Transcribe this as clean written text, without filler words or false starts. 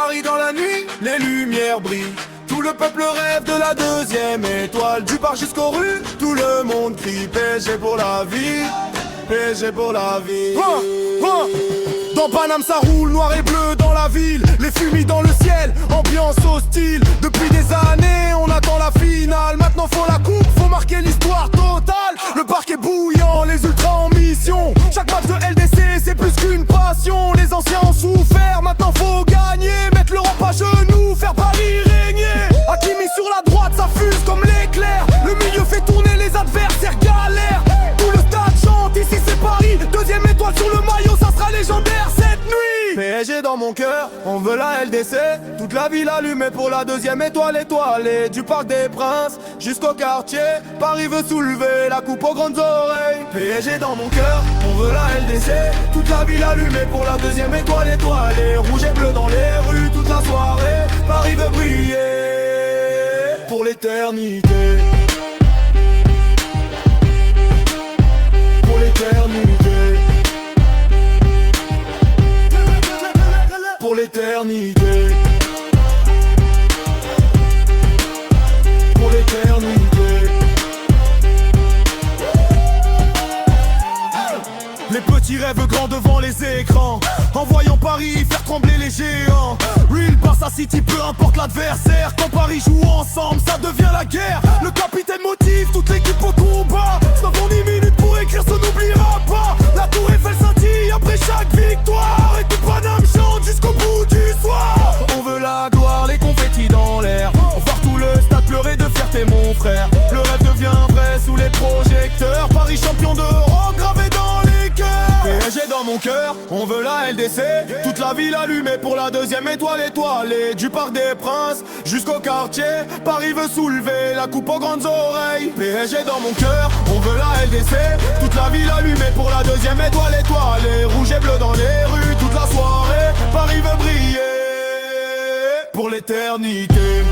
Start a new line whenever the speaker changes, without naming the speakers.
Paris dans la nuit, les lumières brillent. Tout le peuple rêve de la deuxième étoile. Du parc jusqu'aux rues, tout le monde crie PSG pour la vie, PSG pour la vie. Dans Paname ça roule, noir et bleu dans la ville. Les fumis dans le ciel, ambiance hostile. Depuis des années, on attend la finale. Maintenant faut la coupe, faut marquer l'histoire totale. Le parc est bouillant, les ultras en mission. Chaque match de LDC, c'est plus qu'une passion. Les anciens ont souffert, maintenant faut gagner. Mettre l'Europe à genoux, faire Paris régner. Hakimi sur la droite, ça fuse comme l'éclair. Le milieu fait tourner les adversaires, galère. Tout le stade chante, ici c'est Paris. Deuxième étoile sur le maillot, ça sera légendaire cette nuit. PSG dans mon cœur, on veut la LDC. Toute la ville allumée pour la deuxième étoile étoilée. Du Parc des Princes jusqu'au quartier, Paris veut soulever la coupe aux grandes oreilles. PSG dans mon cœur, on veut la LDC. Toute la ville allumée pour la deuxième étoile étoilée. Rouge et bleu dans les rues toute la soirée. Paris veut briller pour l'éternité. Pour l'éternité. Pour l'éternité. Pour l'éternité. Les petits rêvent grands devant les écrans, en voyant Paris faire trembler les géants. Real Barça City, peu importe l'adversaire. Quand Paris joue ensemble, ça devient la guerre. Le capitaine motive toute l'équipe au combat. Ça prend 10 minutes pour écrire, ça n'oubliera pas. La tour Eiffel scintille après chaque victoire. Et tout Paname chante jusqu'au bout du soir. On veut la gloire, les confettis dans l'air. Voir tout le stade pleurer de fierté mon frère. Le rêve devient vrai sous les projecteurs. Paris champion d'Europe gravé dans les cœurs. PSG dans mon cœur, on veut la LDC. Toute la ville allumée pour la deuxième étoile étoilée. Du Parc des Princes jusqu'au quartier, Paris veut soulever la coupe aux grandes oreilles. PSG dans mon cœur, on veut la LDC. Toute la ville allumée pour la deuxième étoile étoilée. Rouge et bleu dans les rues toute la soirée. Paris veut briller pour l'éternité.